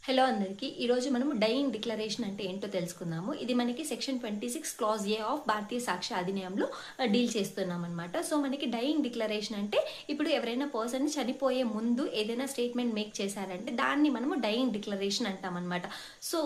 Hello అందరికీ ఈరోజు మనము డైయింగ్ డిక్లరేషన్ అంటే ఏంటో తెలుసుకుందాము. ఇది మనకి section 26 clause A of Bharatiya Sakshya అధినియంలో డీల్ చేస్తున్నాం అనమాట. సో మనకి డైయింగ్ డిక్లరేషన్ అంటే ఇప్పుడు ఎవరైనా పర్సన్ చనిపోయే ముందు ఏదైనా స్టేట్మెంట్ మేక్ చేశారంటే దాన్ని మనము డైయింగ్ డిక్లరేషన్ అంటాం అనమాట. సో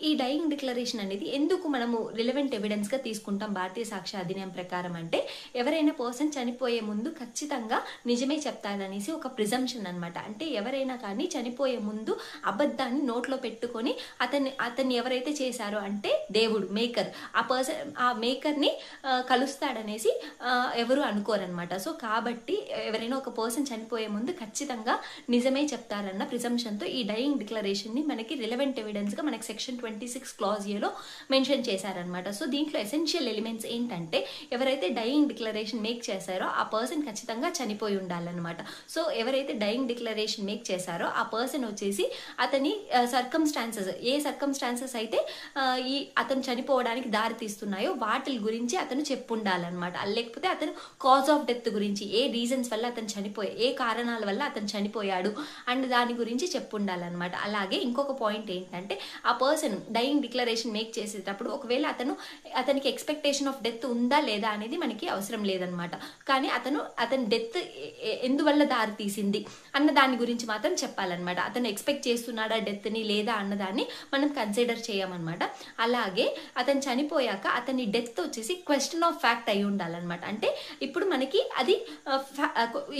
ఈ డైయింగ్ డిక్లరేషన్ అనేది ఎందుకు మనము రిలవెంట్ ఎవిడెన్స్ గా తీసుకుంటాం భారతీయ సాక్ష్య అధినియం ప్రకారం అంటే ఎవరైనా పర్సన్ చనిపోయే ముందు ఖచ్చితంగా నిజమే చెప్తారనేసి ఒక ప్రిజంప్షన్ అనమాట. అంటే ఎవరైనా కానీ చనిపోయే ముందు అబద్ధాన్ని నోట్లో పెట్టుకొని అతన్ని ఎవరైతే చేశారో అంటే దేవుడు మేకర్ ఆ మేకర్ ని కలుస్తాడనేసి ఎవరు అనుకోరనమాట. సో కాబట్టి ఎవరైనా ఒక పర్సన్ చనిపోయే ముందు ఖచ్చితంగా నిజమే చెప్తారన్న ప్రిజంప్షన్ తో ఈ డైయింగ్ డిక్లరేషన్ ని మనకి రిలవెంట్ ఎవిడెన్స్ గా మనకి సెక్షన్ 26 క్లాజ్ ఏలో మెన్షన్ చేశారనమాట. సో దీంట్లో ఎసెన్షియల్ ఎలిమెంట్స్ ఏంటంటే ఎవరైతే డైయింగ్ డిక్లరేషన్ మేక్ చేశారో ఆ పర్సన్ ఖచ్చితంగా చనిపోయి ఉండాలన్నమాట. సో ఎవరైతే డైయింగ్ డిక్లరేషన్ మేక్ చేశారో ఆ పర్సన్ వచ్చేసి అతని ఏ సర్కమ్స్టాన్సెస్ అయితే అతను చనిపోవడానికి దారి తీస్తున్నాయో వాటి గురించి అతను చెప్పుండాలన్నమాట. లేకపోతే అతను కాజ్ ఆఫ్ డెత్ గురించి ఏ రీజన్స్ వల్ల అతను ఏ కారణాల వల్ల అతను చనిపోయాడు అండ్ దాని గురించి చెప్పుండాలన్నమాట. అలాగే ఇంకొక పాయింట్ ఏంటంటే ఆ పర్సన్ డైయింగ్ డిక్లరేషన్ మేక్ చేసేటప్పుడు ఒకవేళ అతనికి ఎక్స్పెక్టేషన్ ఆఫ్ డెత్ ఉందా లేదా అనేది మనకి అవసరం లేదనమాట. కానీ అతని డెత్ ఎందువల్ల దారి తీసింది అన్న దాని గురించి మాత్రం చెప్పాలన్నమాట. అతను ఎక్స్పెక్ట్ చేస్తున్నాడా డెత్ ని లేదా అన్నదాన్ని మనం కన్సిడర్ చేయమన్నమాట. అలాగే అతను చనిపోయాక అతని డెత్ వచ్చేసి క్వశ్చన్ ఆఫ్ ఫ్యాక్ట్ అయి ఉండాలన్నమాట. అంటే ఇప్పుడు మనకి అది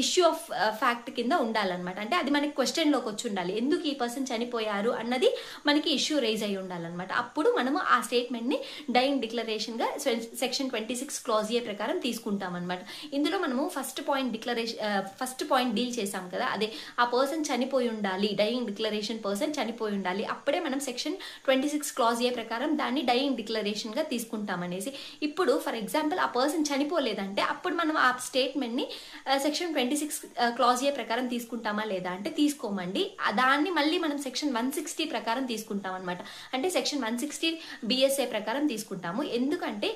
ఇష్యూ ఆఫ్ ఫ్యాక్ట్ కింద ఉండాలన్నమాట. అంటే అది మనకి క్వశ్చన్ లోకి వచ్చి ఉండాలి, ఎందుకు ఈ పర్సన్ చనిపోయారు అన్నది మనకి ఇష్యూ రైజ్ అయి ఉండాలన్నమాట. అప్పుడు మనము ఆ స్టేట్మెంట్ ని డైయింగ్ డిక్లరేషన్ గా సెక్షన్ 26 క్లాజ్ ఏ ప్రకారం తీసుకుంటాం అనమాట. ఇందులో మనము ఫస్ట్ పాయింట్ డీల్ చేసాం కదా, అదే ఆ పర్సన్ చనిపోయి ఉండాలి, డైయింగ్ డిక్లరేషన్ పర్సన్ చనిపోయి ఉండాలి, అప్పుడే మనం సెక్షన్ 26 క్లాజ్ ఏ ప్రకారం దాన్ని డైయింగ్ డిక్లరేషన్ గా తీసుకుంటాం అనేసి. ఇప్పుడు ఫర్ ఎగ్జాంపుల్ ఆ పర్సన్ చనిపోలేదంటే అప్పుడు మనం ఆ స్టేట్మెంట్ ని సెక్షన్ 26 క్లాజ్ ఏ ప్రకారం తీసుకుంటామా లేదా అంటే తీసుకోమండి. దాన్ని మళ్ళీ మనం సెక్షన్ 160 ప్రకారం తీసుకుంటాం అనమాట. అంటే సెక్షన్ 160 బిఎస్ఏ ప్రకారం తీసుకుంటాము. ఎందుకంటే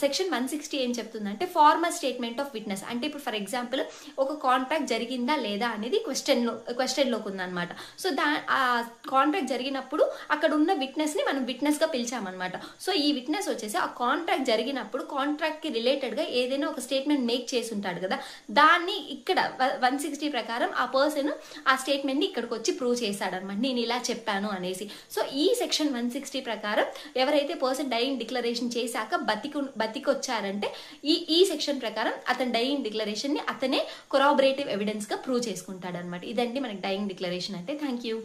సెక్షన్ 160 ఏం చెప్తుందంటే ఫార్మల్ స్టేట్మెంట్ ఆఫ్ విట్నెస్. అంటే ఇప్పుడు ఫర్ ఎగ్జాంపుల్ ఒక కాంట్రాక్ట్ జరిగిందా లేదా అనేది క్వశ్చన్ లోకి ఉందన్నమాట. సో ఆ కాంట్రాక్ట్ జరిగినప్పుడు అక్కడ ఉన్న విట్నెస్ ని మనం విట్నెస్ గా పిలిచామన్నమాట. సో ఈ విట్నెస్ వచ్చేసి ఆ కాంట్రాక్ట్ జరిగినప్పుడు కాంట్రాక్ట్ కి రిలేటెడ్ గా ఏదైనా ఒక స్టేట్మెంట్ మేక్ చేసి ఉంటాడు కదా, దాన్ని ఇక్కడ 160 ప్రకారం ఆ పర్సన్ ఆ స్టేట్మెంట్ ని ఇక్కడికి వచ్చి ప్రూవ్ చేశాడనమాట, నేను ఇలా చెప్పాను అనేసి. సో ఈ సెక్షన్ 160 ప్రకారం ఎవరైతే పర్సన్ డైయింగ్ డిక్లరేషన్ చేశాక బతికొచ్చారంటే ఈ సెక్షన్ ప్రకారం అతను డైయింగ్ డిక్లరేషన్ ని అతనే కొరాబరేటివ్ ఎవిడెన్స్ గా ప్రూవ్ చేసుకుంటాడు అనమాట. ఇదండి మనకి డైయింగ్ డిక్లరేషన్ అంటే. Thank you.